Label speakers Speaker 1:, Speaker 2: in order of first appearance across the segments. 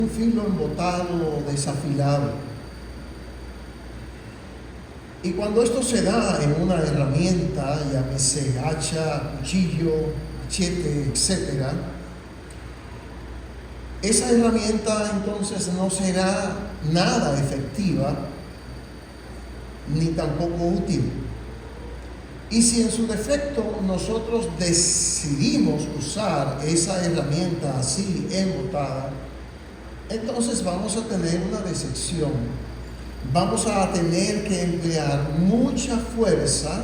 Speaker 1: un filo embotado, desafilado. Y cuando esto se da en una herramienta, llámese hacha, cuchillo, machete, etc., esa herramienta entonces no será nada efectiva ni tampoco útil. Y si en su defecto nosotros decidimos usar esa herramienta así embotada, entonces vamos a tener una decepción. Vamos a tener que emplear mucha fuerza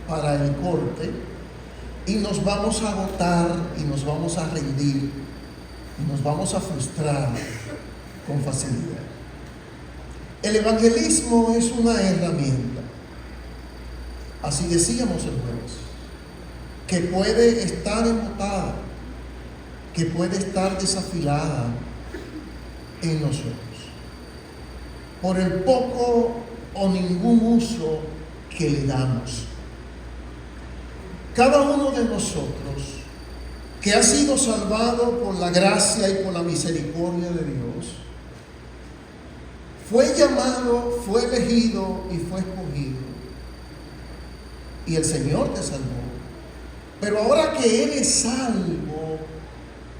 Speaker 1: para el corte y nos vamos a agotar y nos vamos a rendir y nos vamos a frustrar con facilidad. El evangelismo es una herramienta, así decíamos el jueves, que puede estar embotada, que puede estar desafilada en nosotros, por el poco o ningún uso que le damos. Cada uno de nosotros que ha sido salvado por la gracia y por la misericordia de Dios, fue llamado, fue elegido y fue escogido. Y el Señor te salvó. Pero ahora que eres salvo,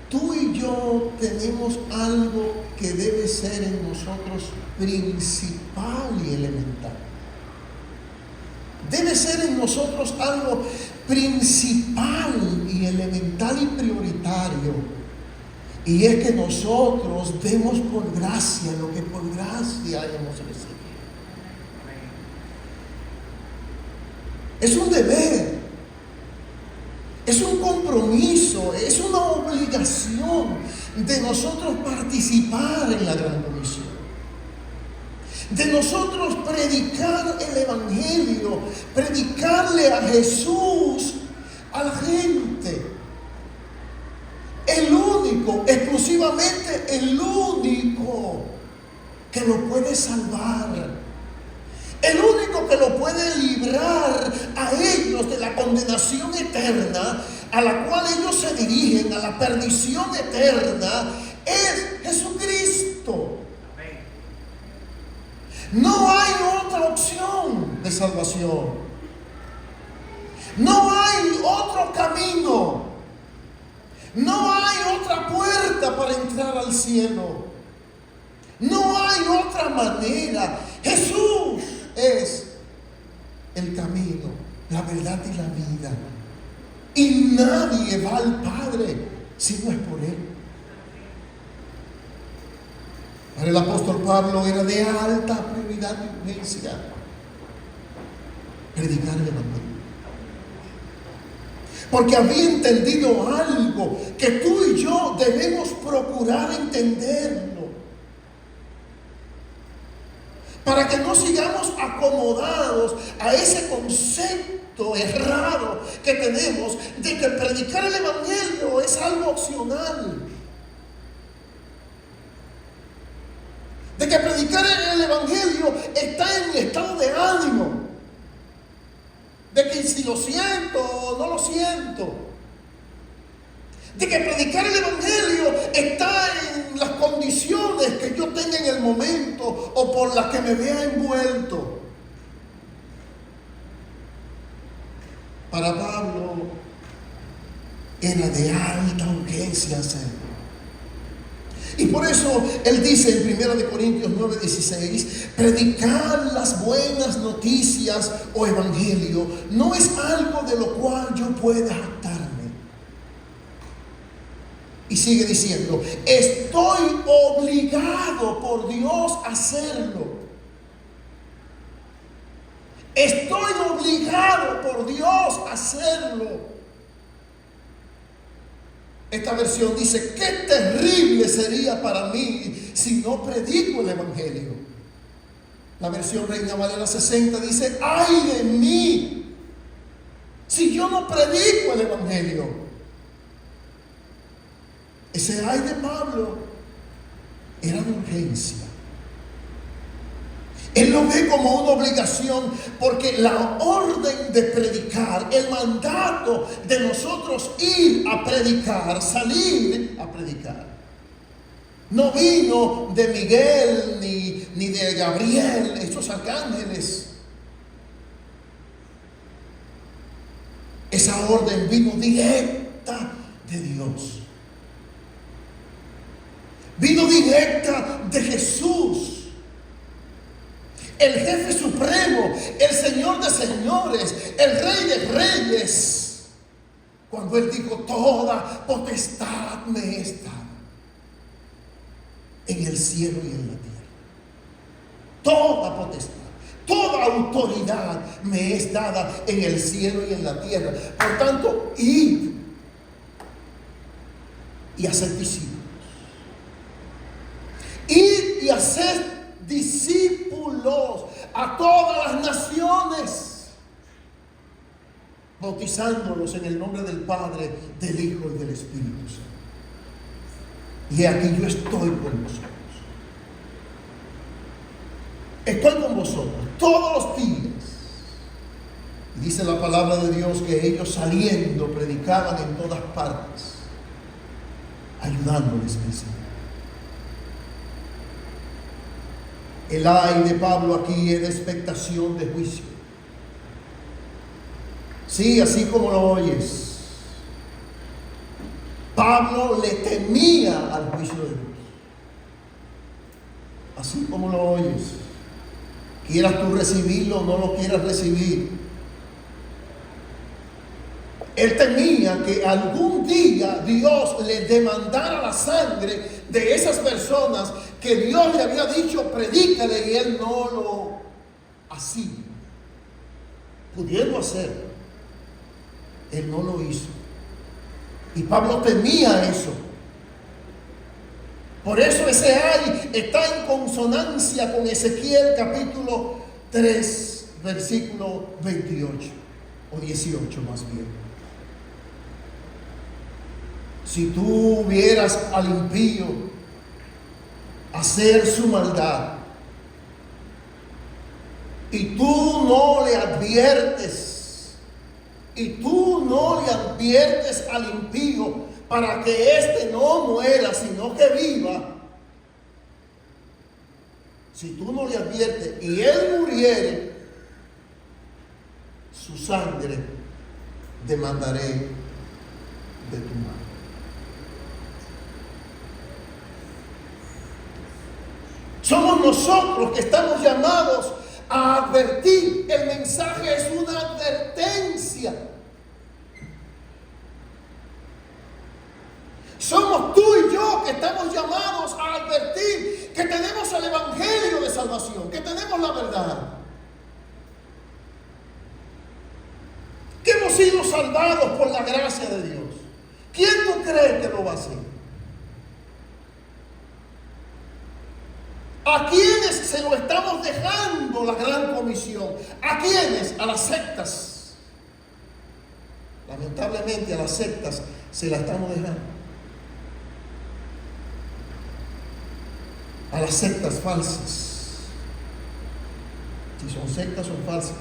Speaker 1: tú y yo tenemos algo que debe ser en nosotros principal y elemental. Debe ser en nosotros algo principal y elemental y prioritario. Y es que nosotros demos por gracia lo que por gracia hemos recibido. Es un deber, es un compromiso, es una obligación de nosotros participar en la gran comisión, de nosotros predicar el evangelio, predicarle a Jesús a la gente. El único, exclusivamente el único que lo puede salvar, el único que lo puede librar a ellos de la condenación eterna a la cual ellos se dirigen, a la perdición eterna, es Jesucristo. No hay otra opción de salvación. No hay otro camino. No hay otra puerta para entrar al cielo. No hay otra manera. Jesús es el camino, la verdad y la vida. Y nadie va al Padre si no es por Él. Para el apóstol Pablo era de alta prioridad y urgencia predicar el evangelio. Porque había entendido algo que tú y yo debemos procurar entenderlo, para que no sigamos acomodados a ese concepto errado que tenemos de que predicar el evangelio es algo opcional, de que predicar el evangelio está en mi estado de ánimo, de que si lo siento o no lo siento, de que predicar el evangelio está en las condiciones que yo tenga en el momento o por las que me vea envuelto. Para Pablo era de alta urgencia hacerlo. Y por eso él dice en 1 Corintios 9:16, predicar las buenas noticias o evangelio no es algo de lo cual yo pueda jactarme. Y sigue diciendo, estoy obligado por Dios a hacerlo. Estoy obligado por Dios a hacerlo. Esta versión dice, qué terrible sería para mí si no predico el evangelio. La versión Reina Valera 60 dice, ay de mí si yo no predico el evangelio. Ese ay de Pablo era de urgencia. Él lo ve como una obligación, porque la orden de predicar, el mandato de nosotros ir a predicar, salir a predicar, No vino de Miguel ni de Gabriel, esos arcángeles. Esa orden vino directa de Dios. Vino directa de Jesús, el jefe supremo, el Señor de señores, el Rey de reyes. Cuando Él dijo: toda potestad me es dada en el cielo y en la tierra. Toda potestad, toda autoridad me es dada en el cielo y en la tierra. Por tanto, id y haced discípulos. Id y haced discípulos a todas las naciones, bautizándolos en el nombre del Padre, del Hijo y del Espíritu Santo. Y aquí yo estoy con vosotros. Estoy con vosotros todos los días. Y dice la palabra de Dios que ellos saliendo predicaban en todas partes, ayudándoles en el Señor. El ay de Pablo aquí es de expectación de juicio. Sí, así como lo oyes. Pablo le temía al juicio de Dios. Así como lo oyes. Quieras tú recibirlo o no lo quieras recibir. Él temía que algún día Dios le demandara la sangre de esas personas que Dios le había dicho: predícale, y él no lo hacía. Pudiendo hacerlo, él no lo hizo. Y Pablo temía eso. Por eso ese ay está en consonancia con Ezequiel capítulo 3, versículo 28 o 18 más bien. Si tú vieras al impío hacer su maldad y tú no le adviertes, al impío para que éste no muera, sino que viva, si tú no le adviertes y él muriere, su sangre demandaré de tu mano. Somos nosotros que estamos llamados a advertir. El mensaje es una advertencia. Somos tú y yo que estamos llamados a advertir que tenemos el evangelio de salvación, que tenemos la verdad, que hemos sido salvados por la gracia de Dios. ¿Quién tú crees que lo va a hacer? ¿A quiénes se lo estamos dejando la gran comisión? ¿A quiénes? A las sectas. Lamentablemente a las sectas se la estamos dejando. A las sectas falsas. Si son sectas, son falsas.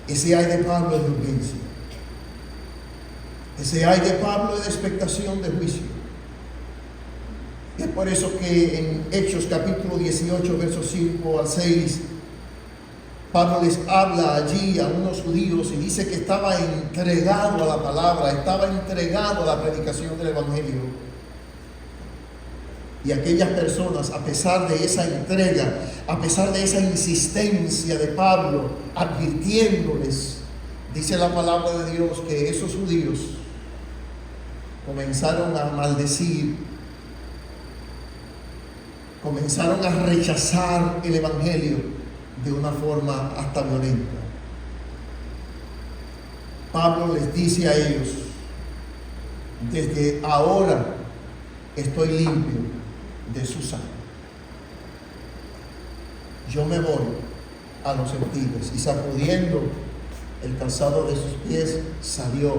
Speaker 1: Ese ay de Pablo es de urgencia. Ese ay de Pablo es de expectación de juicio. Es por eso que en Hechos capítulo 18, versos 5 al 6, Pablo les habla allí a unos judíos y dice que estaba entregado a la palabra, estaba entregado a la predicación del evangelio. Y aquellas personas, a pesar de esa entrega, a pesar de esa insistencia de Pablo, advirtiéndoles, dice la palabra de Dios que esos judíos comenzaron a maldecir, comenzaron a rechazar el evangelio de una forma hasta violenta. Pablo les dice a ellos: desde ahora estoy limpio de su sangre. Yo me voy a los gentiles. Y sacudiendo el calzado de sus pies, salió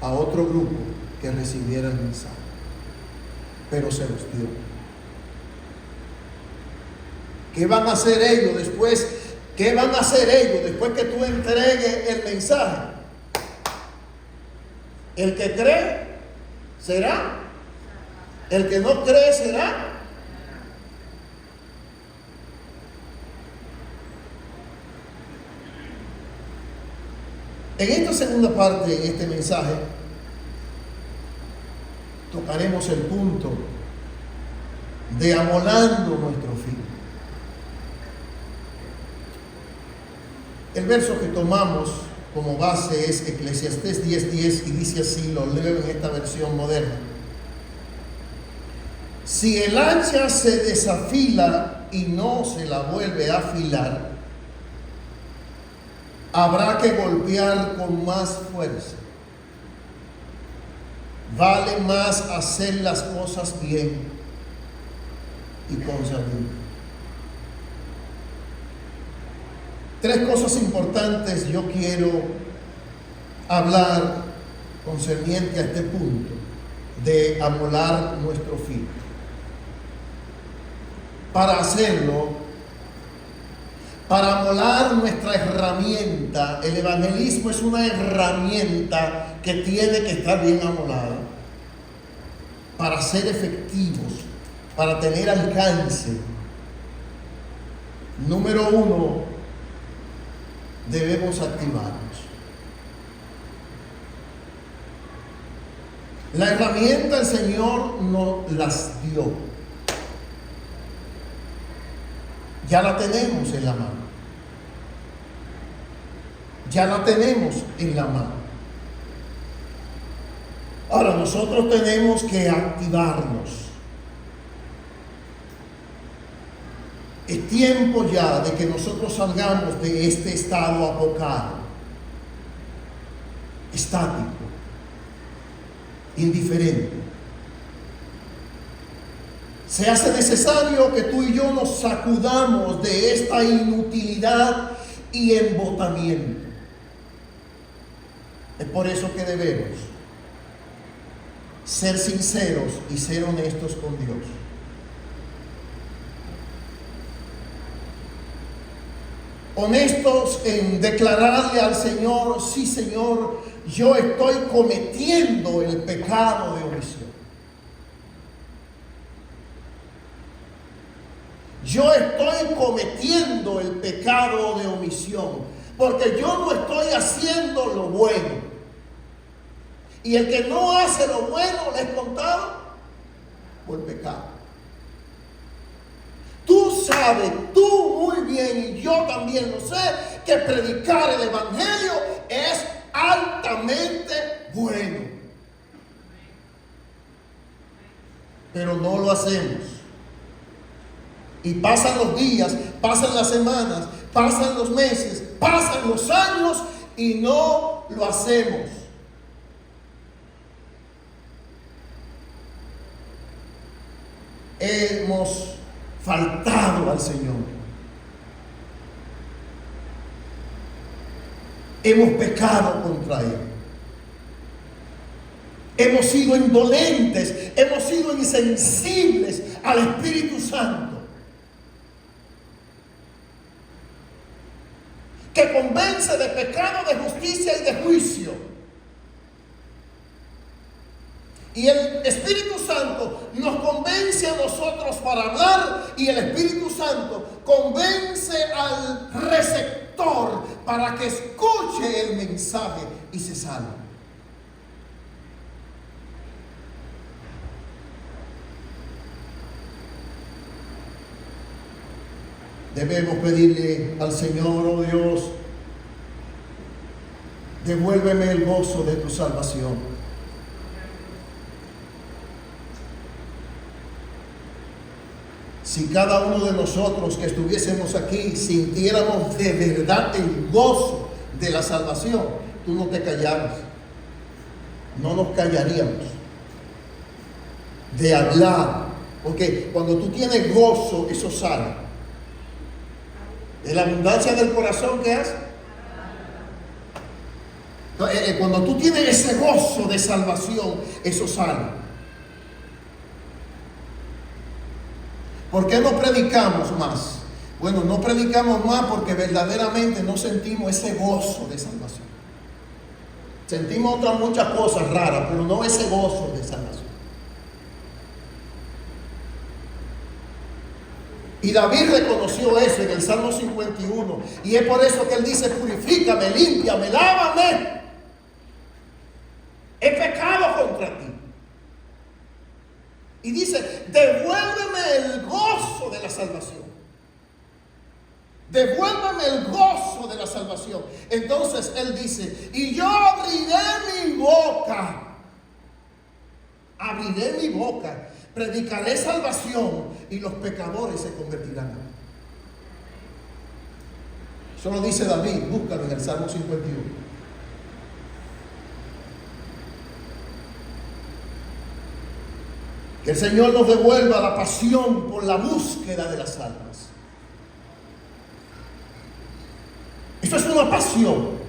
Speaker 1: a otro grupo que recibiera el mensaje, pero se los dio. ¿Qué van a hacer ellos después? ¿Qué van a hacer ellos después que tú entregues el mensaje? El que cree será. El que no cree será. En esta segunda parte de este mensaje tocaremos el punto de amolando nuestro fin. El verso que tomamos como base es Eclesiastés 10:10 y dice así, lo leo en esta versión moderna. Si el hacha se desafila y no se la vuelve a afilar, habrá que golpear con más fuerza. Vale más hacer las cosas bien y con sabiduría. Tres cosas importantes yo quiero hablar concerniente a este punto de amolar nuestro fin. Para hacerlo, para amolar nuestra herramienta, el evangelismo es una herramienta que tiene que estar bien amolada para ser efectivos, para tener alcance. Número uno, debemos activarnos. La herramienta el Señor nos las dio. Ya la tenemos en la mano. Ya la tenemos en la mano. Ahora nosotros tenemos que activarnos. Es tiempo ya de que nosotros salgamos de este estado apocado, estático, indiferente. Se hace necesario que tú y yo nos sacudamos de esta inutilidad y embotamiento. Es por eso que debemos ser sinceros y ser honestos con Dios. Honestos en declararle al Señor, sí Señor, yo estoy cometiendo el pecado de omisión. Yo estoy cometiendo el pecado de omisión, porque yo no estoy haciendo lo bueno. Y el que no hace lo bueno le es contado por pecado. Tú sabes, tú muy bien, y yo también lo sé, que predicar el evangelio es altamente bueno. Pero no lo hacemos. Y pasan los días, pasan las semanas, pasan los meses, pasan los años y no lo hacemos. Hemos faltado al Señor. Hemos pecado contra Él. Hemos sido indolentes, hemos sido insensibles al Espíritu Santo, que convence de pecado, de justicia y de juicio. Y el Espíritu Santo nos convence a nosotros para hablar, y el Espíritu Santo convence al receptor para que escuche el mensaje y se salve. Debemos pedirle al Señor, oh Dios, devuélveme el gozo de tu salvación. Si cada uno de nosotros que estuviésemos aquí sintiéramos de verdad el gozo de la salvación, tú no te callaras, no nos callaríamos de hablar, porque cuando tú tienes gozo, eso sale. De la abundancia del corazón, ¿qué hace? Cuando tú tienes ese gozo de salvación, eso sale. ¿Por qué no predicamos más? Bueno, no predicamos más porque verdaderamente no sentimos ese gozo de salvación. Sentimos otras muchas cosas raras, pero no ese gozo de salvación. Y David reconoció eso en el Salmo 51. Y es por eso que él dice: purifícame, límpiame, lávame. He pecado contra ti. Y dice: devuélveme el gozo de la salvación. Devuélveme el gozo de la salvación. Entonces él dice: y yo abriré mi boca. Abriré mi boca. Predicaré salvación y los pecadores se convertirán. Eso lo dice David, búscalo en el Salmo 51. Que el Señor nos devuelva la pasión por la búsqueda de las almas. Esto es una pasión.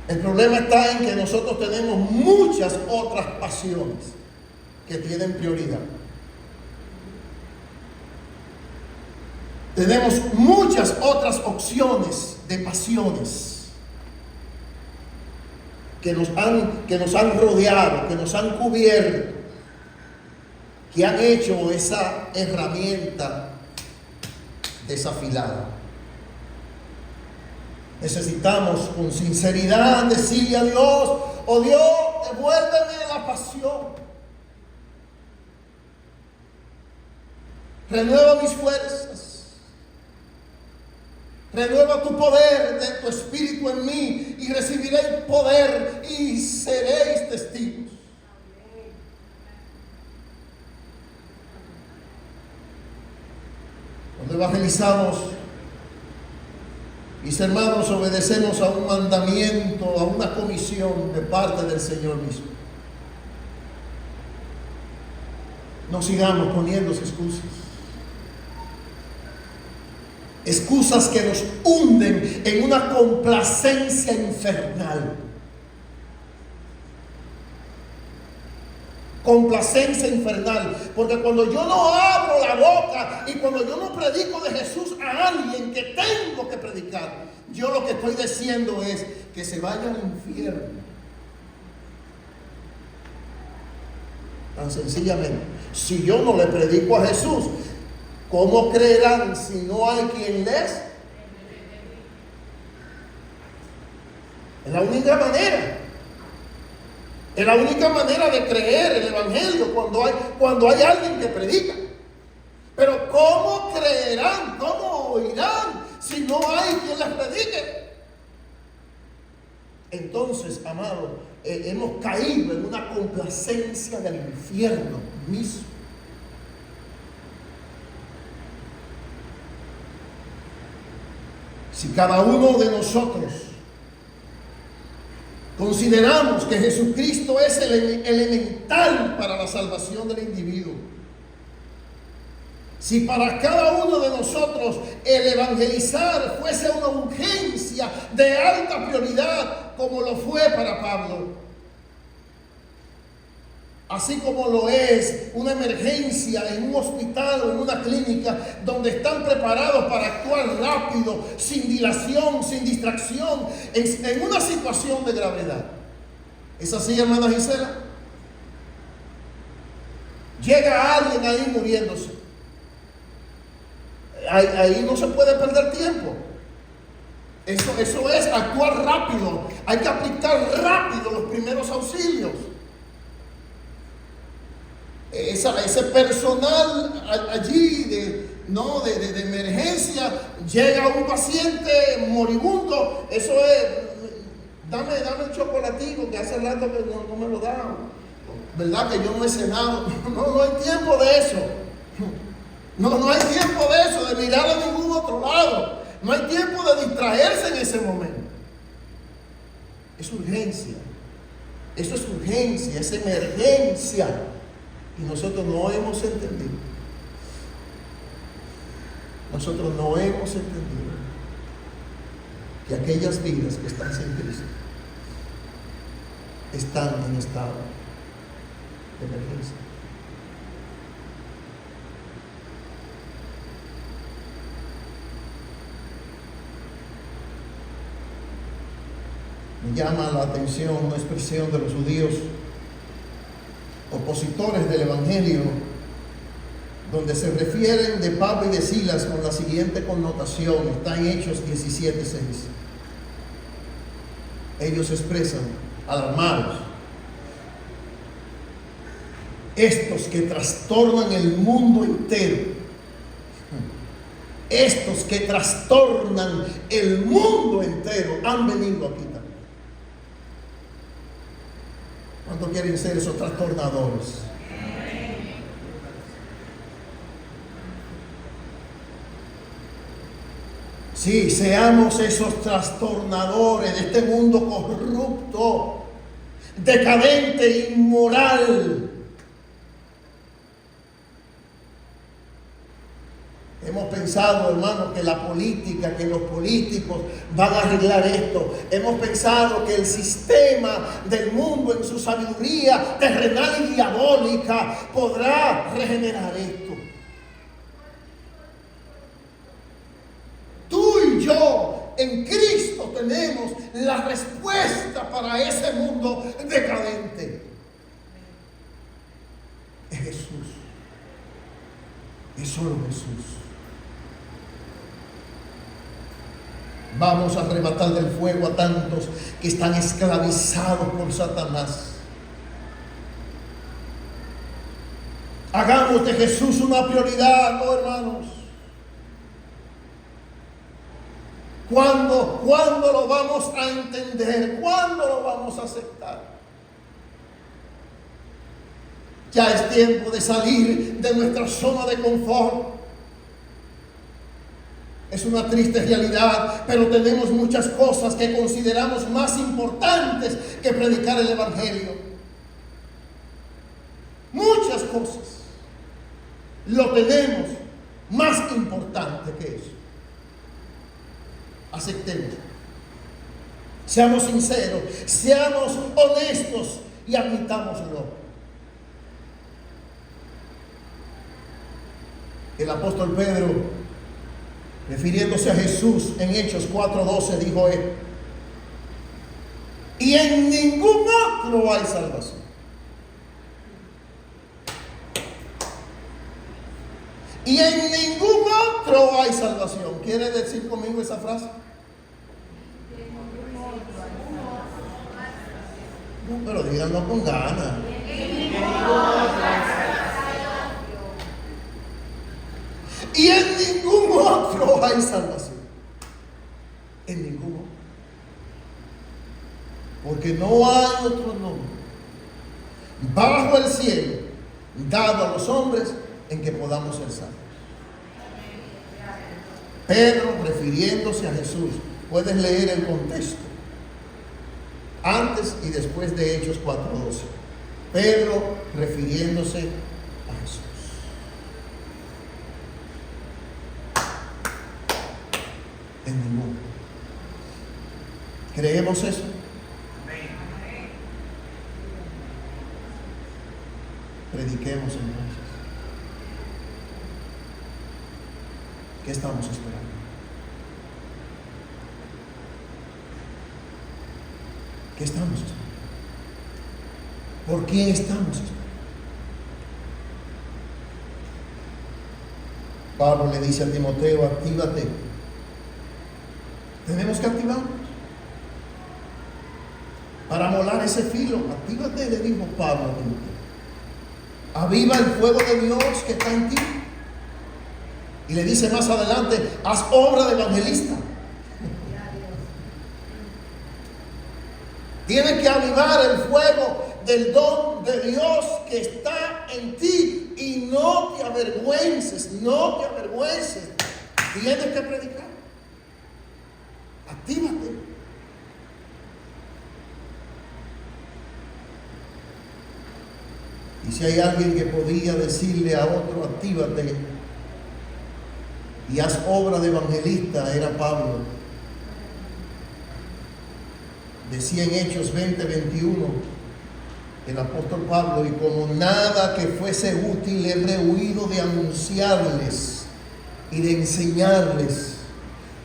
Speaker 1: El problema está en que nosotros tenemos muchas otras pasiones que tienen prioridad. Tenemos muchas otras opciones de pasiones que nos han rodeado, que nos han cubierto, que han hecho esa herramienta desafilada. Necesitamos con sinceridad decirle a Dios: oh Dios, devuélveme la pasión. Renueva mis fuerzas. Renueva tu poder de tu espíritu en mí y recibiréis poder y seréis testigos. Cuando evangelizamos, mis hermanos, obedecemos a un mandamiento, a una comisión de parte del Señor mismo. No sigamos poniendo excusas. Excusas que nos hunden en una complacencia infernal. Complacencia infernal. Porque cuando yo no abro la boca y cuando yo no predico de Jesús a alguien que tengo que predicar, yo lo que estoy diciendo es que se vaya al infierno. Tan sencillamente. Si yo no le predico a Jesús, ¿cómo creerán si no hay quien les? Es la única manera. Es la única manera de creer el evangelio cuando hay alguien que predica. Pero ¿cómo creerán? ¿Cómo oirán si no hay quien les predique? Entonces, amado, hemos caído en una complacencia del infierno mismo. Si cada uno de nosotros consideramos que Jesucristo es el elemental para la salvación del individuo, si para cada uno de nosotros el evangelizar fuese una urgencia de alta prioridad, como lo fue para Pablo, así como lo es una emergencia en un hospital o en una clínica donde están preparados para actuar rápido, sin dilación, sin distracción, en una situación de gravedad. ¿Es así, hermana Gisela? Llega alguien ahí muriéndose. Ahí no se puede perder tiempo. Eso es actuar rápido. Hay que aplicar rápido los primeros auxilios. Ese personal allí de emergencia, llega un paciente moribundo, eso es, dame el chocolatito que hace rato que no me lo dan, ¿verdad? Que yo no he cenado. No hay tiempo de eso. No hay tiempo de eso, de mirar a ningún otro lado. No hay tiempo de distraerse en ese momento. Es urgencia. Eso es urgencia, es emergencia. Y nosotros no hemos entendido. Nosotros no hemos entendido que aquellas vidas que están sin Cristo están en estado de emergencia. llama la atención una expresión de los judíos opositores del Evangelio, donde se refieren de Pablo y de Silas con la siguiente connotación. Está en Hechos 17:6. Ellos expresan, alarmados, estos que trastornan el mundo entero, estos que trastornan el mundo entero, han venido aquí también. ¿Cuántos quieren ser esos trastornadores? Sí, seamos esos trastornadores de este mundo corrupto, decadente, inmoral. Hemos pensado, hermanos, que la política, que los políticos van a arreglar esto. Hemos pensado que el sistema del mundo en su sabiduría terrenal y diabólica podrá regenerar esto. Tú y yo en Cristo tenemos la respuesta para ese mundo decadente. Es Jesús. Es solo Jesús. Vamos a arrebatar del fuego a tantos que están esclavizados por Satanás. Hagamos de Jesús una prioridad, ¿no, hermanos? ¿Cuándo lo vamos a entender? ¿Cuándo lo vamos a aceptar? Ya es tiempo de salir de nuestra zona de confort. Es una triste realidad, pero tenemos muchas cosas que consideramos más importantes que predicar el Evangelio. Muchas cosas lo tenemos más importante que eso. Aceptemos. Seamos sinceros, seamos honestos y admitámoslo. El apóstol Pedro, refiriéndose a Jesús en Hechos 4:12, dijo él: y en ningún otro hay salvación. Y en ningún otro hay salvación. ¿Quiere decir conmigo esa frase? No, pero díganlo con ganas. Y en ningún otro hay salvación. En ningún otro. Porque no hay otro nombre bajo el cielo dado a los hombres en que podamos ser salvos. Pedro, refiriéndose a Jesús, puedes leer el contexto antes y después de Hechos 4:12. Pedro refiriéndose a Jesús. En ninguno. ¿Creemos eso? Prediquemos entonces. ¿Qué estamos esperando? ¿Qué estamos esperando? ¿Por quién estamos esperando? Pablo le dice a Timoteo: actívate. Tenemos que activarnos para molar ese filo. Actívate, le dijo Pablo a Timoteo. Aviva el fuego de Dios que está en ti. Y le dice más adelante: haz obra de evangelista. Tienes que avivar el fuego del don de Dios que está en ti. Y no te avergüences, no te avergüences. Tienes que predicar. Actívate. Y si hay alguien que podía decirle a otro: actívate y haz obra de evangelista, era Pablo. Decía en Hechos 20:21 el apóstol Pablo: y como nada que fuese útil he rehuido de anunciarles y de enseñarles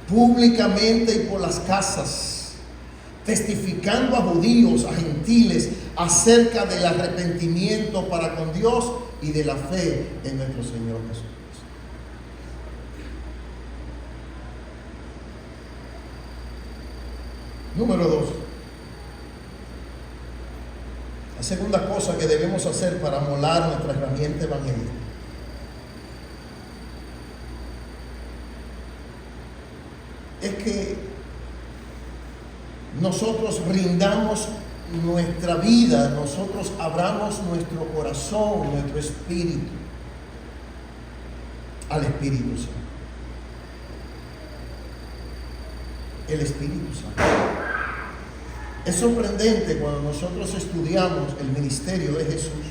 Speaker 1: públicamente y por las casas, testificando a judíos, a gentiles, acerca del arrepentimiento para con Dios y de la fe en nuestro Señor Jesucristo. Número 2. La segunda cosa que debemos hacer para molar nuestra herramienta evangelística es que nosotros rindamos nuestra vida, nosotros abramos nuestro corazón, nuestro espíritu al Espíritu Santo. El Espíritu Santo. Es sorprendente cuando nosotros estudiamos el ministerio de Jesús,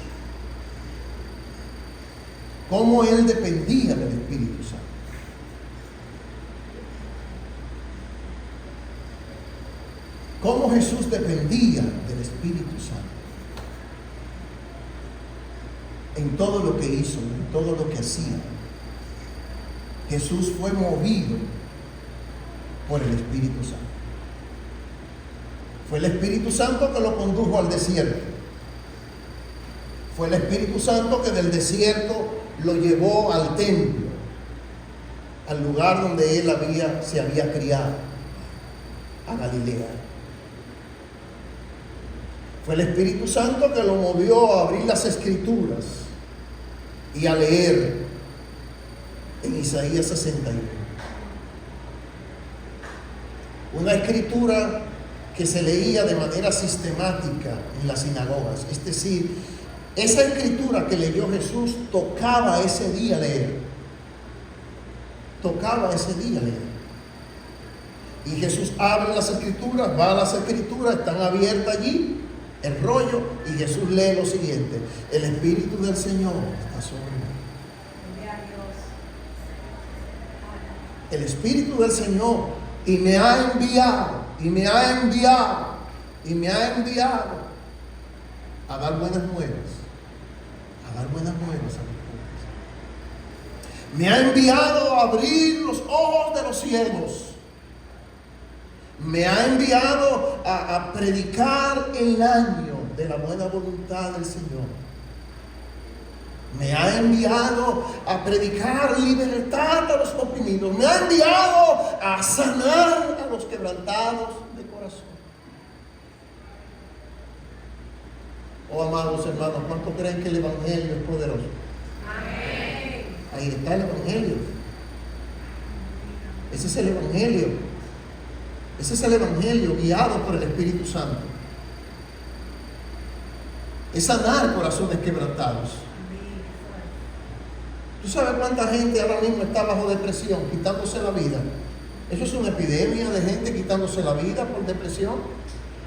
Speaker 1: cómo Él dependía del Espíritu Santo. Cómo Jesús dependía del Espíritu Santo en todo lo que hizo, en todo lo que hacía. Jesús fue movido por el Espíritu Santo. Fue el Espíritu Santo que lo condujo al desierto. Fue el Espíritu Santo que del desierto lo llevó al templo, al lugar donde él se había criado, a Galilea. Fue el Espíritu Santo que lo movió a abrir las Escrituras y a leer en Isaías 61. Una escritura que se leía de manera sistemática en las sinagogas. Es decir, esa escritura que leyó Jesús tocaba ese día leer. Tocaba ese día leer. Y Jesús abre las Escrituras, va a las Escrituras, están abiertas allí, el rollo, y Jesús lee lo siguiente: el Espíritu del Señor está sobre mí. El Espíritu del Señor, y me ha enviado a dar buenas nuevas, a los pobres. Me ha enviado a abrir los ojos de los ciegos. Me ha enviado a predicar el año de la buena voluntad del Señor. Me ha enviado a predicar libertad a los oprimidos. Me ha enviado a sanar a los quebrantados de corazón. Oh, amados hermanos, ¿cuántos creen que el Evangelio es poderoso? Amén. Ahí está el Evangelio. Ese es el Evangelio. Ese es el Evangelio guiado por el Espíritu Santo. Es sanar corazones quebrantados. ¿Tú sabes cuánta gente ahora mismo está bajo depresión, quitándose la vida? Eso es una epidemia de gente quitándose la vida por depresión.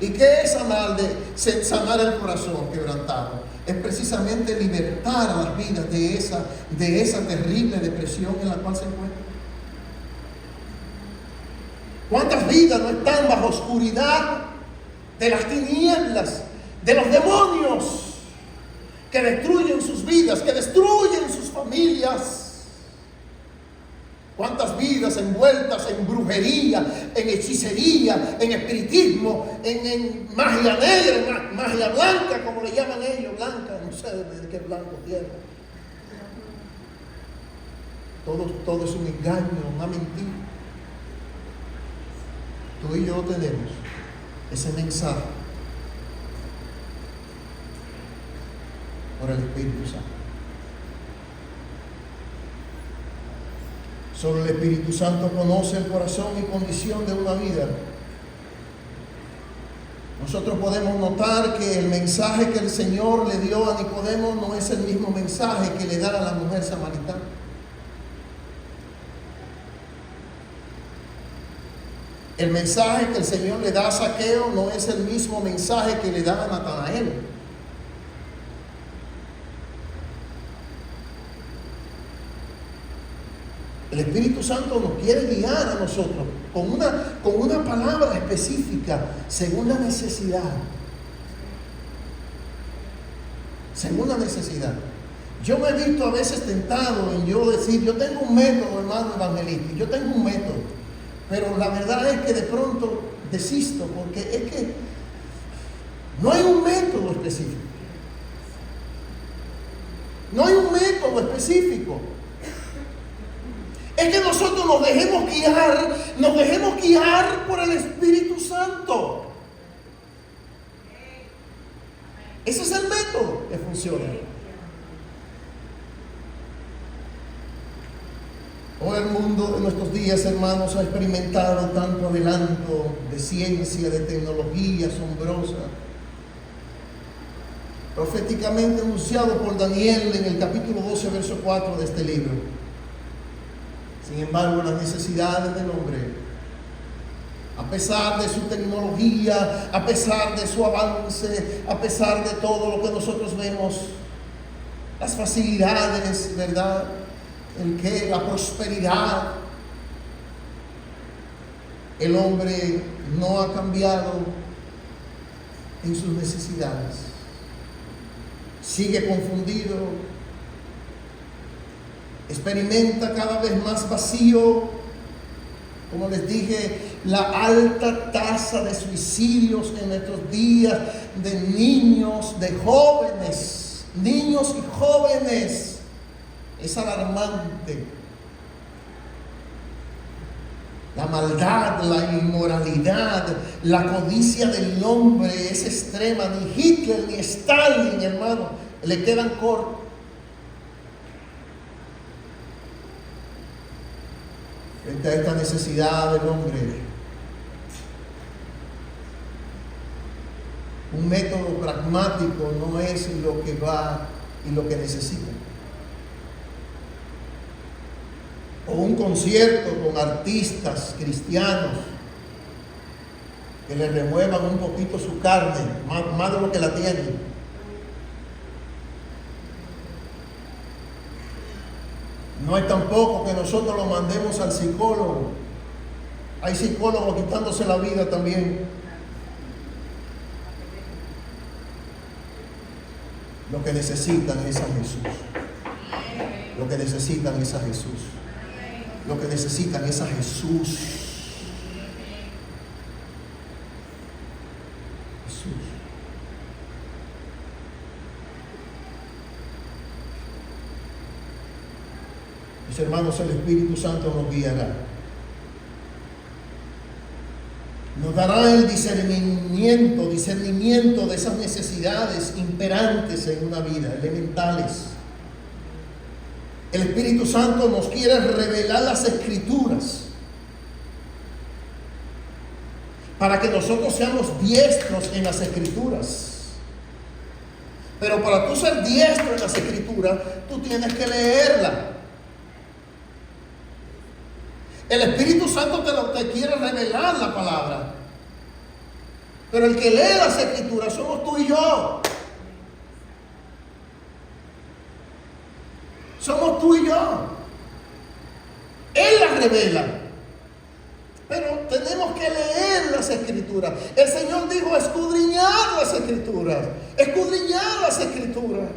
Speaker 1: ¿Y qué es sanar el corazón quebrantado? Es precisamente libertar a las vidas de esa terrible depresión en la cual se encuentran. ¿Cuántas vidas no están bajo oscuridad de las tinieblas, de los demonios que destruyen sus vidas, que destruyen sus familias? ¿Cuántas vidas envueltas en brujería, en hechicería, en espiritismo, en magia negra, magia blanca, como le llaman ellos, blanca, no sé de qué blanco tienen? Todo es un engaño, una mentira. Tú y yo tenemos ese mensaje por el Espíritu Santo. Solo el Espíritu Santo conoce el corazón y condición de una vida. Nosotros podemos notar que el mensaje que el Señor le dio a Nicodemo no es el mismo mensaje que le da a la mujer samaritana. El mensaje que el Señor le da a Zaqueo no es el mismo mensaje que le da a Natanael. El Espíritu Santo nos quiere guiar a nosotros con una palabra específica, según la necesidad. Según la necesidad. Yo me he visto a veces tentado en yo decir, yo tengo un método, hermano evangelista, yo tengo un método. Pero la verdad es que de pronto desisto, porque es que no hay un método específico. No hay un método específico. Es que nosotros nos dejemos guiar por el Espíritu Santo. Ese es el método que funciona. Hoy el mundo en nuestros días, hermanos, ha experimentado tanto adelanto de ciencia, de tecnología asombrosa, proféticamente anunciado por Daniel en el capítulo 12, verso 4 de este libro. Sin embargo, las necesidades del hombre, a pesar de su tecnología, a pesar de su avance, a pesar de todo lo que nosotros vemos, las facilidades, ¿verdad? La prosperidad, el hombre no ha cambiado en sus necesidades. Sigue confundido, experimenta cada vez más vacío. Como les dije, la alta tasa de suicidios en nuestros días de niños y jóvenes, es alarmante. La maldad, la inmoralidad, la codicia del hombre es extrema. Ni Hitler ni Stalin, hermano, le quedan cortos. Frente a esta necesidad del hombre, un método pragmático no es lo que va y lo que necesita. O un concierto con artistas cristianos que le remuevan un poquito su carne, más de lo que la tienen. No es tampoco que nosotros lo mandemos al psicólogo. Hay psicólogos quitándose la vida también. Lo que necesitan es a Jesús. Lo que necesitan es a Jesús. Lo que necesitan es a Jesús. Jesús. Mis hermanos, el Espíritu Santo nos guiará. Nos dará el discernimiento de esas necesidades imperantes en una vida, elementales. El Espíritu Santo nos quiere revelar las Escrituras para que nosotros seamos diestros en las Escrituras. Pero para tú ser diestro en las Escrituras, tú tienes que leerla. El Espíritu Santo te quiere revelar la palabra. Pero el que lee las Escrituras somos tú y yo. Somos tú y yo. Él las revela. Pero tenemos que leer las Escrituras. El Señor dijo escudriñar las Escrituras. Escudriñar las Escrituras.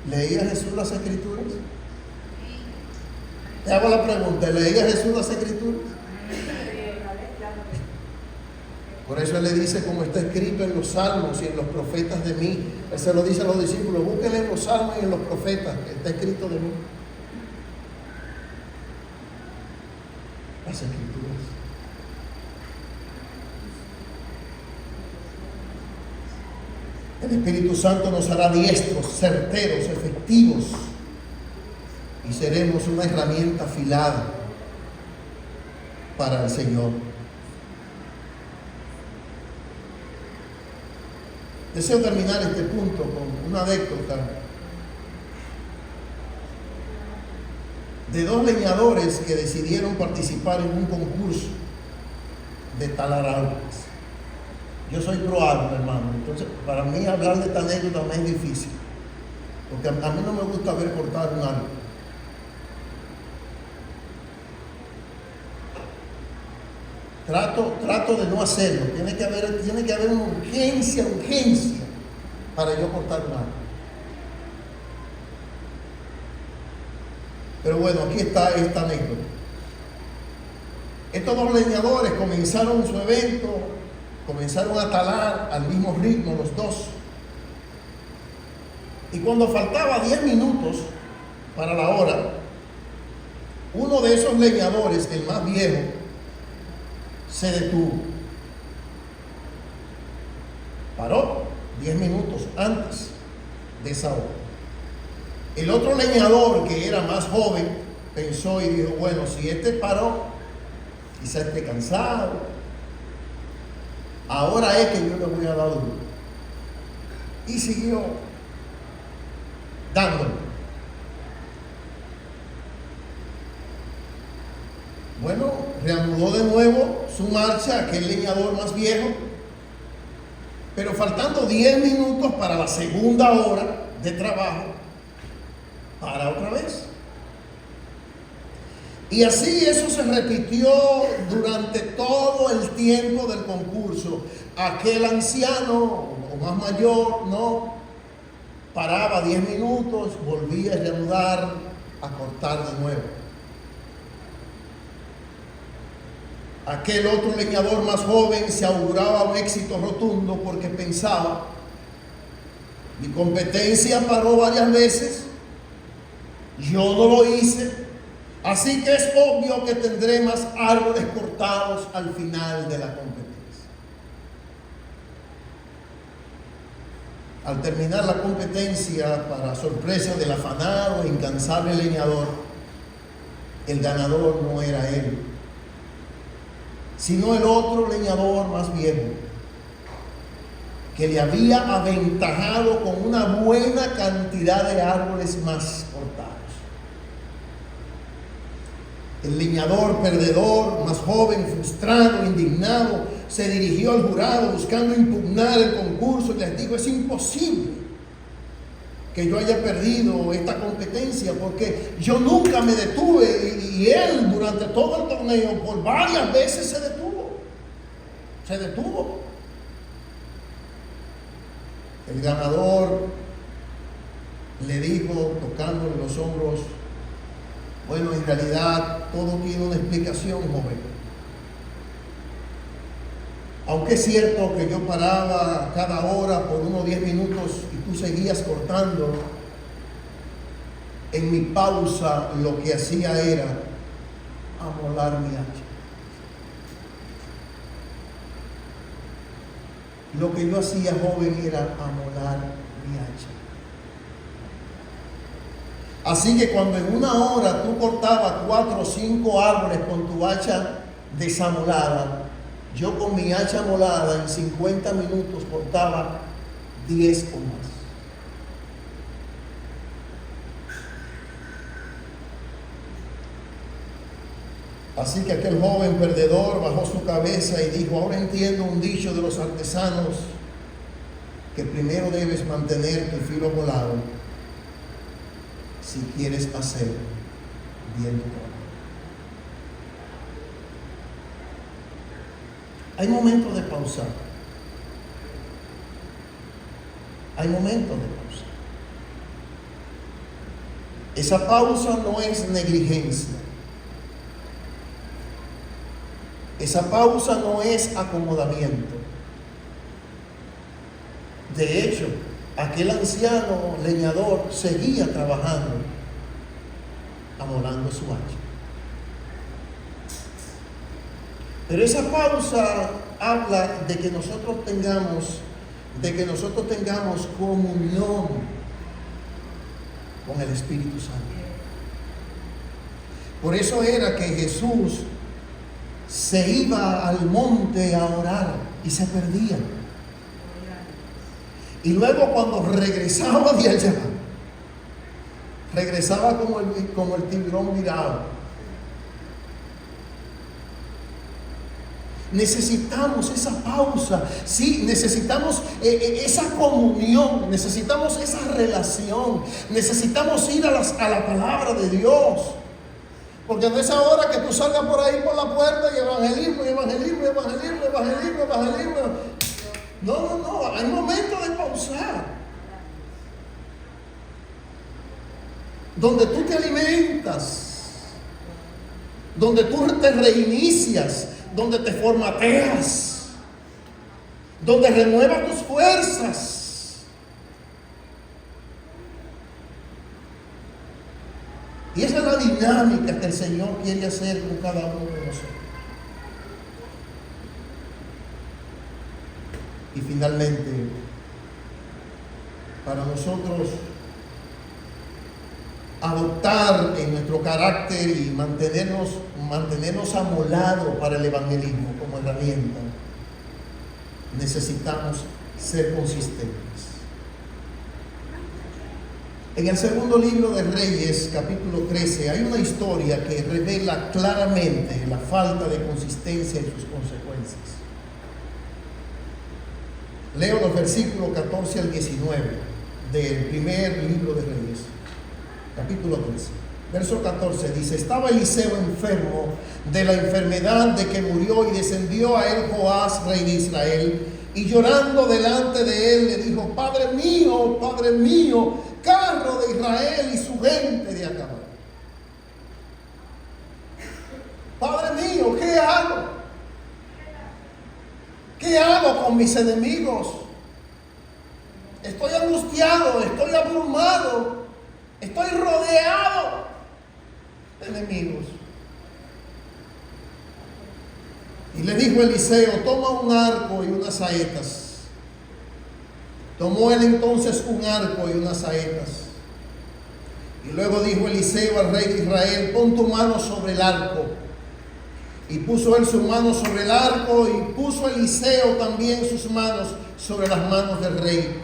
Speaker 1: ¿Leía Jesús las Escrituras? Te hago la pregunta, ¿leía Jesús las Escrituras? Por eso Él le dice, como está escrito en los salmos y en los profetas de mí. Él se lo dice a los discípulos, búsquenle en los salmos y en los profetas, que está escrito de mí. Las Escrituras. El Espíritu Santo nos hará diestros, certeros, efectivos, y seremos una herramienta afilada para el Señor. Deseo terminar este punto con una anécdota de dos leñadores que decidieron participar en un concurso de talar árboles. Yo soy pro árbol, hermano, entonces para mí hablar de esta anécdota me es difícil, porque a mí no me gusta ver cortar un árbol. Trato de no hacerlo. Tiene que haber una urgencia para yo cortar un árbol. Pero bueno, aquí está esta anécdota. Estos dos leñadores comenzaron su evento, comenzaron a talar al mismo ritmo los dos. Y cuando faltaba 10 minutos para la hora, uno de esos leñadores, el más viejo, se detuvo. Paró 10 minutos antes de esa hora. El otro leñador, que era más joven, pensó y dijo, bueno, si este paró, quizá esté cansado, ahora es que yo le voy a dar duro. Y siguió dándole. Bueno, reanudó de nuevo su marcha aquel leñador más viejo, pero faltando 10 minutos para la segunda hora de trabajo, para otra vez. Y así eso se repitió durante todo el tiempo del concurso. Aquel anciano o más mayor no paraba 10 minutos, volvía a reanudar, a cortar de nuevo. Aquel otro leñador más joven se auguraba un éxito rotundo porque pensaba, mi competencia paró varias veces, yo no lo hice, así que es obvio que tendré más árboles cortados al final de la competencia. Al terminar la competencia, para sorpresa del afanado e incansable leñador, el ganador no era él, sino el otro leñador más viejo, que le había aventajado con una buena cantidad de árboles más cortados. El leñador perdedor, más joven, frustrado, indignado, se dirigió al jurado buscando impugnar el concurso y les dijo, es imposible que yo haya perdido esta competencia porque yo nunca me detuve y él durante todo el torneo por varias veces se detuvo. El ganador le dijo, tocándole los hombros, bueno, en realidad todo tiene una explicación, joven. Aunque es cierto que yo paraba cada hora por unos 10 minutos y tú seguías cortando, en mi pausa lo que hacía era amolar mi hacha. Lo que yo hacía, joven, era amolar mi hacha. Así que cuando en una hora tú cortabas 4 o 5 árboles con tu hacha desamolada, yo con mi hacha amolada en 50 minutos cortaba 10 o más. Así que aquel joven perdedor bajó su cabeza y dijo, ahora entiendo un dicho de los artesanos, que primero debes mantener tu filo molado si quieres hacer bien tu trabajo. Hay momentos de pausar. Hay momentos de pausa. Esa pausa no es negligencia. Esa pausa no es acomodamiento. De hecho, aquel anciano leñador seguía trabajando, amolando su hacha. Pero esa pausa habla de que nosotros tengamos comunión con el Espíritu Santo. Por eso era que Jesús se iba al monte a orar y se perdía. Y luego cuando regresaba de allá, regresaba como el tiburón virado. Necesitamos esa pausa, sí, necesitamos esa comunión, necesitamos esa relación, necesitamos ir a la palabra de Dios. Porque no es ahora que tú salgas por ahí por la puerta y evangelismo. No, hay momentos de pausar. donde tú te alimentas, donde tú te reinicias, donde te formateas, donde renuevas tus fuerzas. Y esa es la dinámica que el Señor quiere hacer con cada uno de nosotros. Y finalmente, para nosotros adoptar en nuestro carácter y mantenernos amolados para el evangelismo como herramienta, necesitamos ser consistentes. En el segundo libro de Reyes, capítulo 13, hay una historia que revela claramente la falta de consistencia y sus consecuencias. Leo los versículos 14 al 19 del primer libro de Reyes, capítulo 13. Verso 14 dice: estaba Eliseo enfermo de la enfermedad de que murió, y descendió a él Joás, rey de Israel, y llorando delante de él le dijo: Padre mío, carro de Israel y su gente de acabar. Padre mío, ¿qué hago? ¿Qué hago con mis enemigos? Estoy angustiado, estoy abrumado, estoy rodeado de enemigos. Y le dijo Eliseo: toma un arco y unas saetas. Tomó él entonces un arco y unas saetas. Y luego dijo Eliseo al rey de Israel: pon tu mano sobre el arco. Y puso él su mano sobre el arco, y puso Eliseo también sus manos sobre las manos del rey.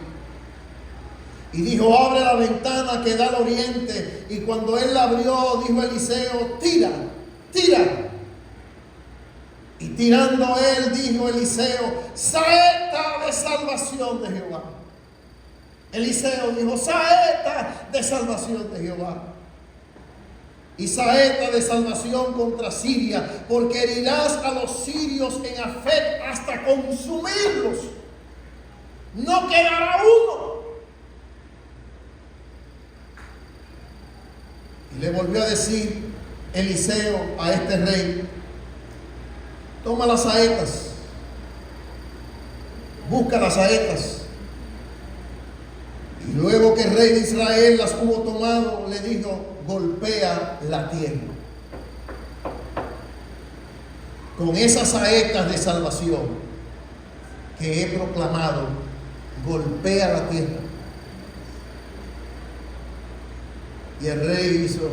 Speaker 1: Y dijo: abre la ventana que da al oriente. Y cuando él la abrió, dijo Eliseo: tira, tira. Y tirando él, dijo Eliseo: saeta de salvación de Jehová. Eliseo dijo: saeta de salvación de Jehová. Y saeta de salvación contra Siria, porque herirás a los sirios en Afec hasta consumirlos. No quedará uno. Y le volvió a decir Eliseo a este rey: toma las saetas, busca las saetas. Y luego que el rey de Israel las hubo tomado, le dijo: golpea la tierra con esas saetas de salvación que he proclamado. Golpea la tierra. Y el rey hizo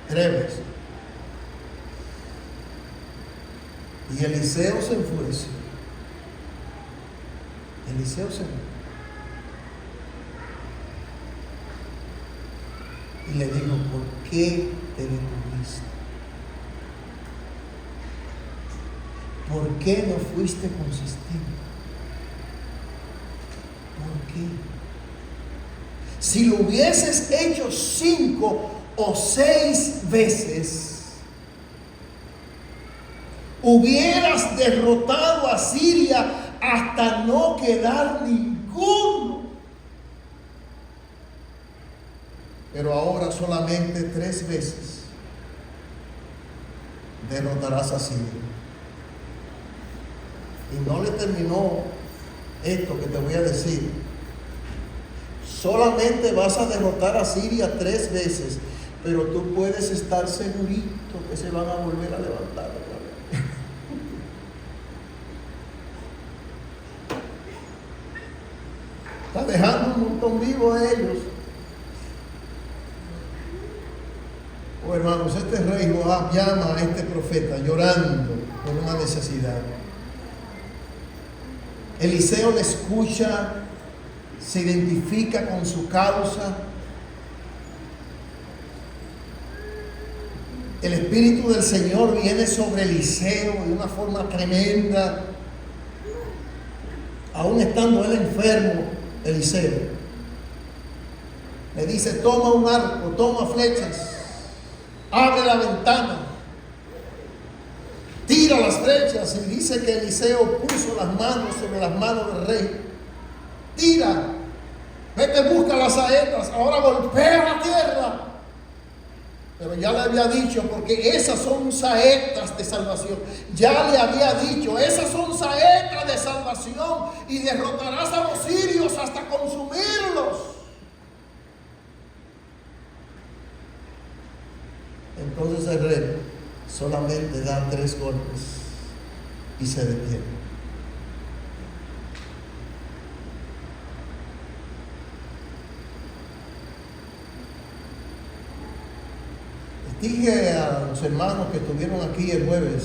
Speaker 1: tres veces. Y Eliseo se enfureció. Eliseo se enfureció. Y le dijo: ¿por qué te detuviste? ¿Por qué no fuiste consistente? ¿Por qué? Si lo hubieses hecho 5 o 6 veces, hubieras derrotado a Siria hasta no quedar ninguno. Pero ahora solamente 3 veces derrotarás a Siria. Y no le terminó esto que te voy a decir. Solamente vas a derrotar a Siria 3 veces, pero tú puedes estar segurito que se van a volver a levantar otra vez. Está dejando un montón vivo a ellos. Oh, hermanos, este rey Joab llama a este profeta llorando por una necesidad. Eliseo le escucha, se identifica con su causa. El Espíritu del Señor viene sobre Eliseo de una forma tremenda. Aún estando él enfermo, Eliseo le dice: toma un arco, toma flechas, abre la ventana, tira tira las flechas y dice que Eliseo puso las manos sobre las manos del rey. Tira, vete, busca las saetas, ahora golpea la tierra. Pero ya le había dicho, porque esas son saetas de salvación. Ya le había dicho, esas son saetas de salvación y derrotarás a los sirios hasta consumirlos. Entonces el rey solamente da 3 golpes y se detiene. Dije a los hermanos que estuvieron aquí el jueves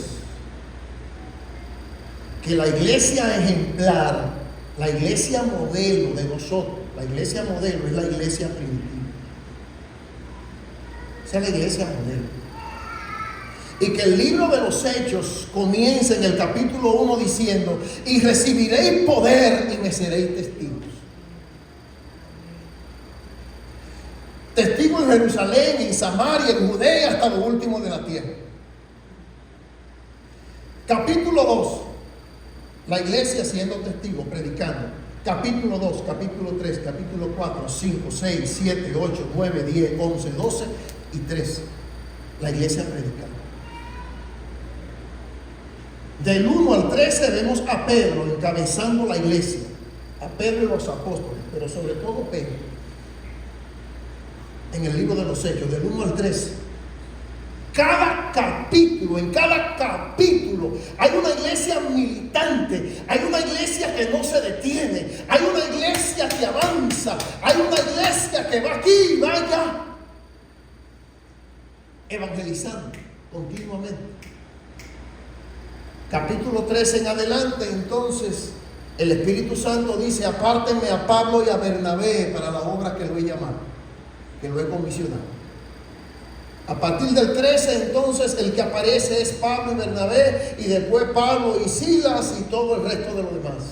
Speaker 1: que la iglesia ejemplar, la iglesia modelo de nosotros, la iglesia modelo es la iglesia primitiva. Esa es la iglesia modelo. Y que el libro de los Hechos comienza en el capítulo 1 diciendo: y recibiréis poder y me seréis testigos. Testigo en Jerusalén, en Samaria, en Judea, hasta lo último de la tierra. Capítulo 2, la iglesia siendo testigo, predicando. Capítulo 2, capítulo 3, capítulo 4, 5, 6, 7, 8, 9, 10, 11, 12 y 13. La iglesia predicando. Del 1 al 13 vemos a Pedro encabezando la iglesia. A Pedro y los apóstoles, pero sobre todo Pedro. En el libro de los Hechos, del 1 al 13. Cada capítulo, en cada capítulo hay una iglesia militante, hay una iglesia que no se detiene, hay una iglesia que avanza, hay una iglesia que va aquí y va allá, evangelizando continuamente. Capítulo 13 en adelante, entonces el Espíritu Santo dice: apártenme a Pablo y a Bernabé para la obra que lo he llamado, que lo he comisionado. A partir del 13 entonces el que aparece es Pablo y Bernabé, y después Pablo y Silas y todo el resto de los demás.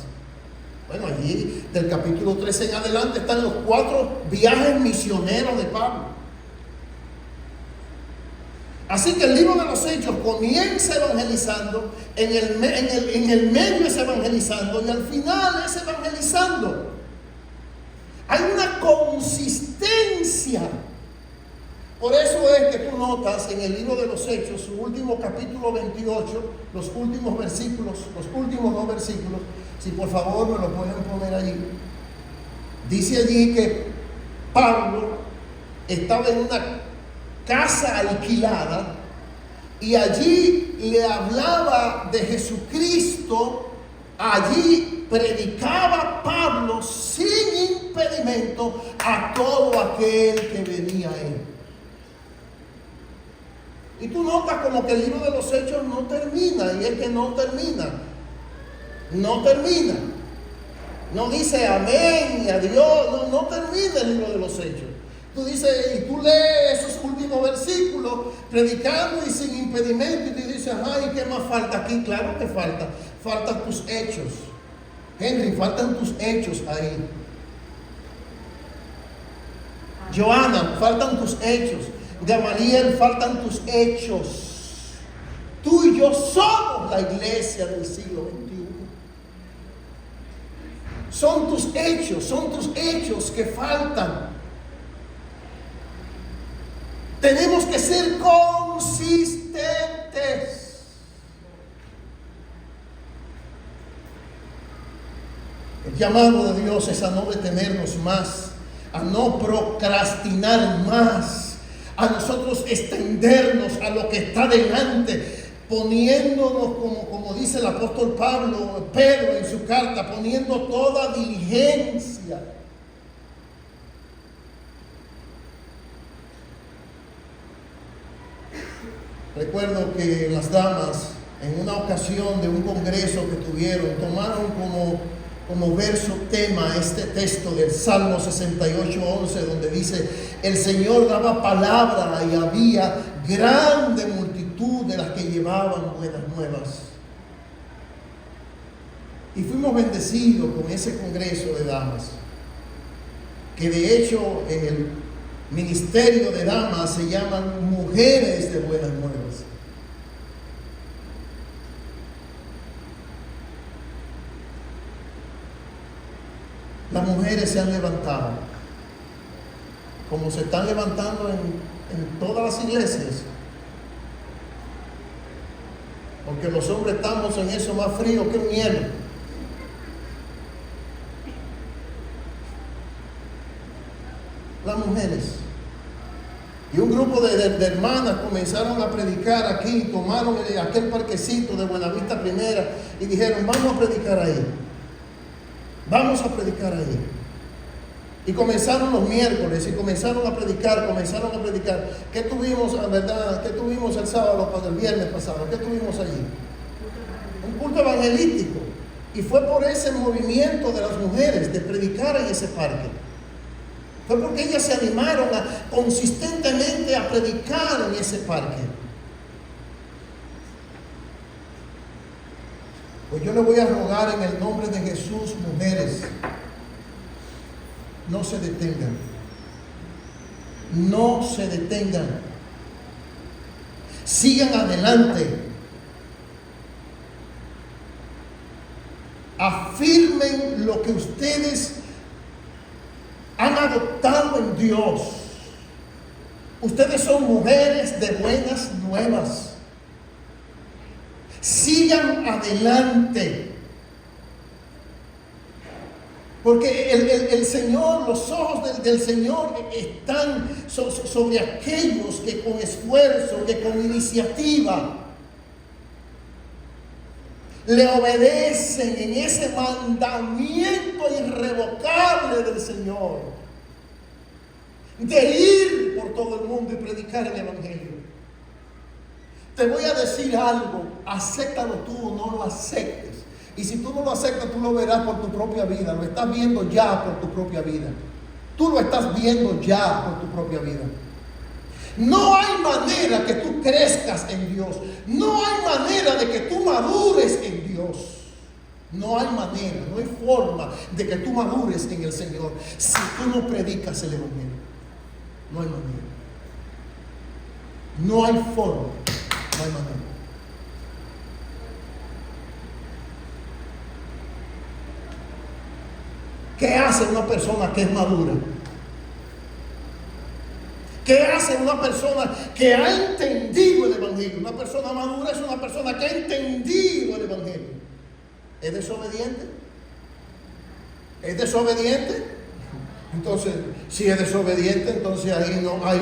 Speaker 1: Bueno, allí del capítulo 13 en adelante están los 4 viajes misioneros de Pablo. Así que el libro de los Hechos comienza evangelizando, en el medio es evangelizando y al final es evangelizando. Hay una consistencia. Por eso es que tú notas en el libro de los Hechos, su último capítulo 28, los últimos versículos, los últimos 2 versículos, si por favor me lo pueden poner allí. Dice allí que Pablo estaba en una casa alquilada y allí le hablaba de Jesucristo. Allí predicaba Pablo sin impedimento a todo aquel que venía a él. Y tú notas como que el libro de los Hechos no termina, y es que no termina. No termina. No dice amén y adiós. No termina el libro de los Hechos. Tú dices, y tú lees esos últimos versículos, predicando y sin impedimento, y te dices: ay, ¿qué más falta aquí? Claro que falta. Faltan tus hechos. Henry, faltan tus hechos ahí. Joana, faltan tus hechos. Gamaliel, faltan tus hechos. Tú y yo somos la iglesia del siglo XXI. Son tus hechos que faltan. Tenemos que ser consistentes. El llamado de Dios es a no detenernos más, a no procrastinar más, a nosotros extendernos a lo que está delante, poniéndonos, como dice el apóstol Pedro en su carta, poniendo toda diligencia. Recuerdo que las damas, en una ocasión de un congreso que tuvieron, tomaron como verso tema este texto del Salmo 68:11, donde dice: el Señor daba palabra y había grande multitud de las que llevaban buenas nuevas. Y fuimos bendecidos con ese congreso de damas, que de hecho en el ministerio de damas se llaman mujeres de buenas nuevas. Las mujeres se han levantado, como se están levantando en todas las iglesias, porque los hombres estamos en eso más frío que un hielo. Las mujeres. Y un grupo de hermanas comenzaron a predicar aquí, tomaron aquel parquecito de Buenavista Primera y dijeron, vamos a predicar ahí. Vamos a predicar ahí. Y comenzaron los miércoles y comenzaron a predicar. ¿Qué tuvimos, la verdad? ¿Qué tuvimos el sábado, el viernes pasado? ¿Qué tuvimos allí? Un culto evangelístico. Y fue por ese movimiento de las mujeres de predicar en ese parque. Fue porque ellas se animaron consistentemente a predicar en ese parque. Pues yo le voy a rogar en el nombre de Jesús, mujeres, no se detengan. No se detengan. Sigan adelante. Afirmen lo que ustedes han adoptado en Dios. Ustedes son mujeres de buenas nuevas. Sigan adelante. Porque el Señor, los ojos del Señor están sobre aquellos que con esfuerzo, que con iniciativa le obedecen en ese mandamiento irrevocable del Señor de ir por todo el mundo y predicar el Evangelio. Te voy a decir algo, acéptalo tú o no lo aceptes. Y si tú no lo aceptas, tú lo verás por tu propia vida. Lo estás viendo ya por tu propia vida. Tú lo estás viendo ya por tu propia vida. No hay manera que tú crezcas en Dios. No hay manera de que tú madures en Dios. No hay manera, no hay forma de que tú madures en el Señor si tú no predicas el Evangelio. No hay manera. No hay forma. No hay manera. ¿Qué hace una persona que es madura? ¿Qué hace una persona que ha entendido el Evangelio? Una persona madura es una persona que ha entendido el Evangelio. ¿Es desobediente? ¿Es desobediente? Entonces, si es desobediente, entonces ahí no hay.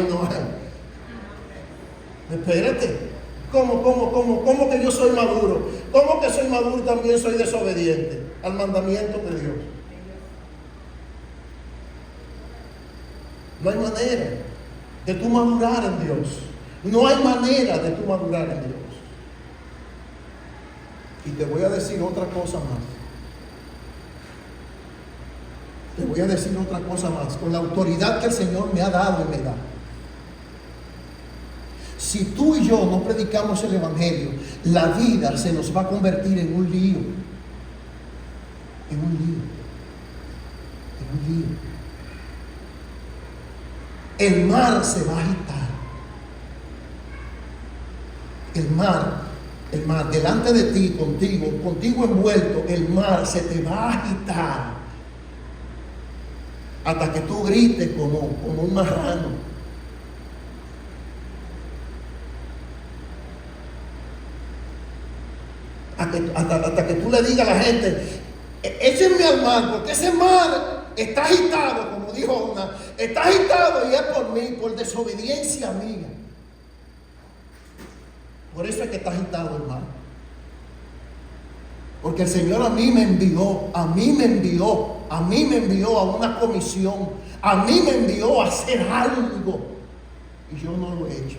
Speaker 1: Espérate. ¿Cómo que yo soy maduro? ¿Cómo que soy maduro y también soy desobediente al mandamiento de Dios? No hay manera de tú madurar en Dios. No hay manera de tú madurar en Dios. Y te voy a decir otra cosa más. Te voy a decir otra cosa más. Con la autoridad que el Señor me ha dado y me da. Si tú y yo no predicamos el Evangelio, la vida se nos va a convertir en un lío. En un lío. En un lío. El mar se va a agitar. El mar, delante de ti, contigo envuelto, el mar se te va a agitar. Hasta que tú grites como un marrano. Hasta que tú le digas a la gente, échenme al mar, porque ese mar está agitado, como dijo una, está agitado y es por mí, por desobediencia mía. Por eso es que está agitado el mar. Porque el Señor a mí me envió a una comisión, a mí me envió a hacer algo y yo no lo he hecho.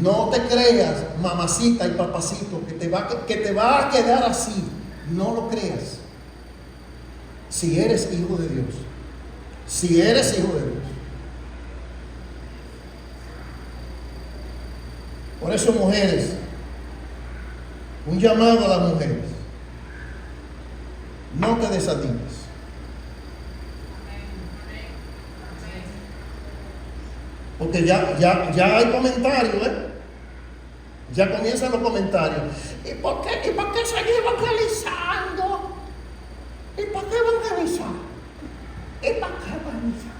Speaker 1: No te creas, mamacita y papacito, que te va a quedar así. No lo creas. Si eres hijo de Dios. Si eres hijo de Dios. Por eso, mujeres, un llamado a las mujeres. No te desatimes. Porque ya hay comentarios, Ya comienzan los comentarios. ¿Y por qué seguir evangelizando? ¿Y por qué evangelizar? ¿Y para qué evangelizar?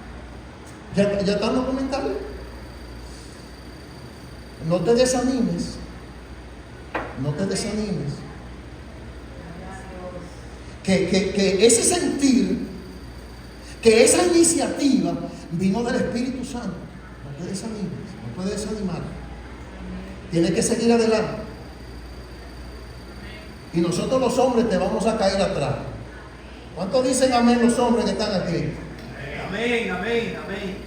Speaker 1: ¿Ya están los comentarios? No te desanimes. No te desanimes. Que ese sentir, que esa iniciativa vino del Espíritu Santo. No te desanimes, no puedes desanimar. Tienes que seguir adelante. Y nosotros los hombres te vamos a caer atrás. ¿Cuántos dicen amén los hombres que están aquí?
Speaker 2: Amén, amén, amén.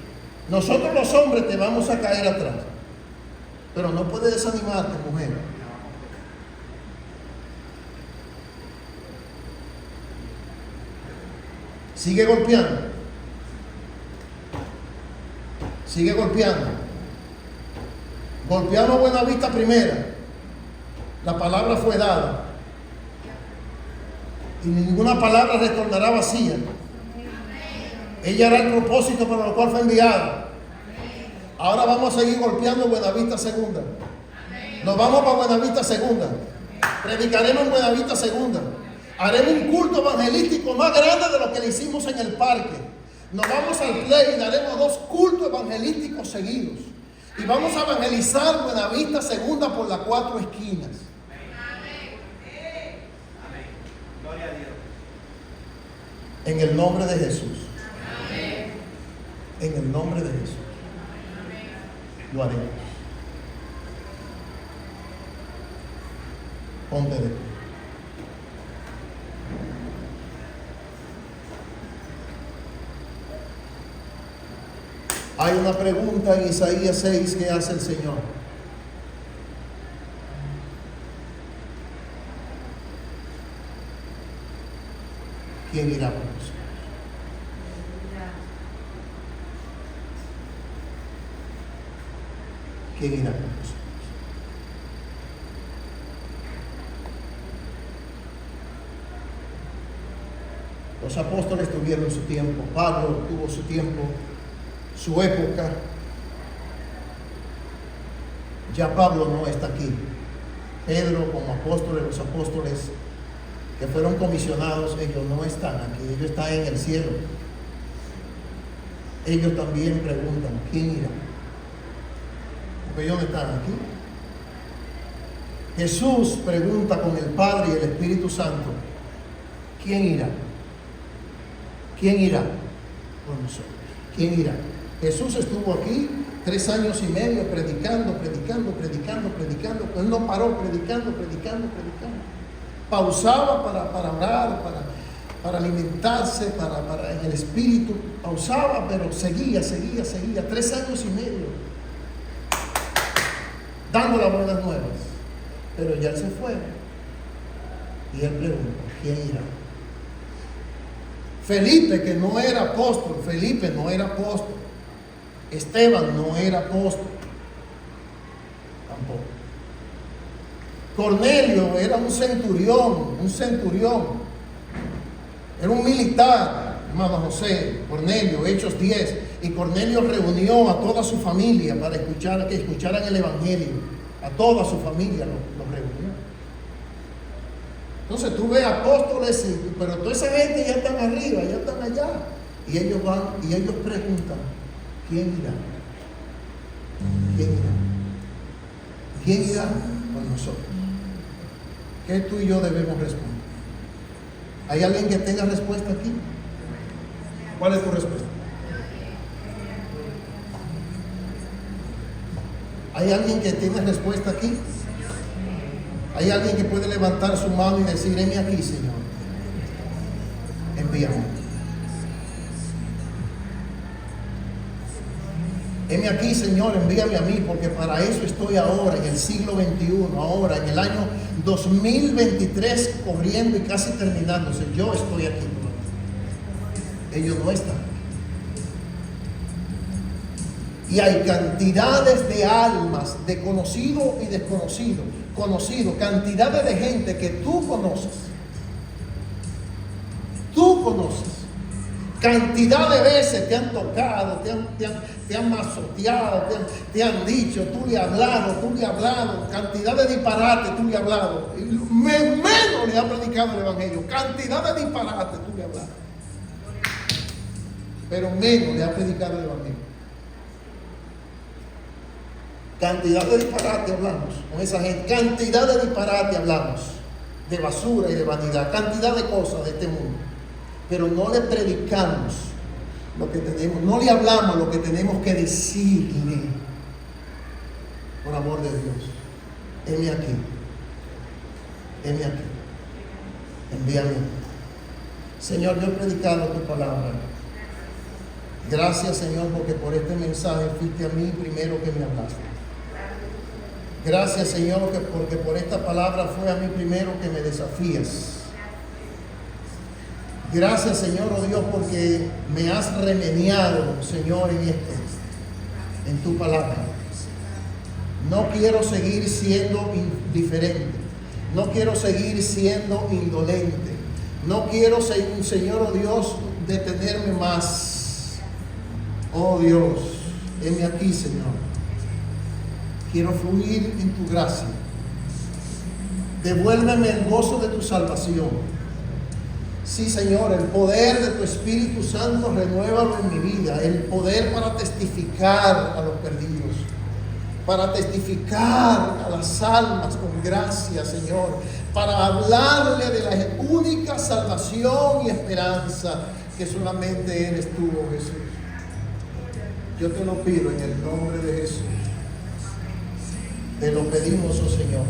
Speaker 1: Nosotros los hombres te vamos a caer atrás. Pero no puedes desanimarte, mujer. Sigue golpeando. Sigue golpeando. Golpeamos Buenavista primera. La palabra fue dada. Y ninguna palabra retornará vacía. Ella hará el propósito para lo cual fue enviada. Ahora vamos a seguir golpeando Buenavista segunda. Nos vamos para Buenavista segunda. Predicaremos en Buenavista segunda. Haremos un culto evangelístico más grande de lo que le hicimos en el parque. Nos vamos al play y daremos 2 cultos evangelísticos seguidos. Y vamos a evangelizar Buenavista segunda por las 4 esquinas.
Speaker 2: Gloria a Dios.
Speaker 1: En el nombre de Jesús. En el nombre de Jesús. Lo haremos. Ponte de pie. Hay una pregunta en Isaías 6 que hace el Señor. ¿Quién irá por nosotros? ¿Quién irá por nosotros? Los apóstoles tuvieron su tiempo. Pablo tuvo su tiempo, su época. Ya Pablo no está aquí. Pedro, como apóstol de los apóstoles que fueron comisionados, ellos no están aquí, ellos están en el cielo. Ellos también preguntan, ¿quién irá? Porque ellos no están aquí. Jesús pregunta con el Padre y el Espíritu Santo, ¿quién irá? ¿Quién irá por nosotros? ¿Quién irá? Jesús estuvo aquí 3 años y medio predicando. Él no paró predicando. Pausaba para orar, para alimentarse, en el espíritu. Pausaba, pero seguía. 3 años y medio. Dando las buenas nuevas. Pero ya él se fue. Y él pregunta, ¿quién irá? Felipe, que no era apóstol. Esteban no era apóstol. Tampoco. Cornelio era un centurión. Era un militar, hermano José. Cornelio, Hechos 10. Y Cornelio reunió a toda su familia para que escucharan el evangelio. A toda su familia los reunió. Entonces tú ves apóstoles, pero toda esa gente ya están arriba, ya están allá. Y ellos van y ellos preguntan, ¿quién irá? ¿Quién irá con nosotros? ¿Qué tú y yo debemos responder? ¿Hay alguien que tenga respuesta aquí? ¿Cuál es tu respuesta? ¿Hay alguien que tiene respuesta aquí? ¿Hay alguien que puede levantar su mano y decir, heme aquí, Señor? Envíame. Heme aquí, Señor, envíame a mí, porque para eso estoy ahora, en el siglo XXI, ahora, en el año 2023, corriendo y casi terminándose. Yo estoy aquí. Ellos no están. Y hay cantidades de almas, de conocido y desconocido, cantidades de gente que tú conoces, Cantidad de veces te han tocado, te han mazoteado, te han dicho, tú le has hablado, cantidad de disparates tú le has hablado. Menos le has predicado el evangelio, cantidad de disparates tú le has hablado. Pero menos le has predicado el evangelio. Cantidad de disparate hablamos con esa gente, cantidad de disparate hablamos, de basura y de vanidad, cantidad de cosas de este mundo. Pero no le predicamos lo que tenemos, no le hablamos lo que tenemos que decirle. Por amor de Dios, heme aquí, envíame. Señor, yo he predicado tu palabra. Gracias, Señor, porque por este mensaje fuiste a mí primero que me hablaste. Gracias, Señor, porque por esta palabra fue a mí primero que me desafías. Gracias, Señor, oh Dios, porque me has remediado, Señor, en tu palabra. No quiero seguir siendo indiferente. No quiero seguir siendo indolente. No quiero, Señor, oh Dios, detenerme más. Oh Dios, heme aquí, Señor. Quiero fluir en tu gracia. Devuélveme el gozo de tu salvación. Sí, Señor, el poder de tu Espíritu Santo, renuévalo en mi vida. El poder para testificar a los perdidos, para testificar a las almas con gracia, Señor, para hablarle de la única salvación y esperanza que solamente eres tú, oh Jesús. Yo te lo pido en el nombre de Jesús. Te lo pedimos, oh Señor.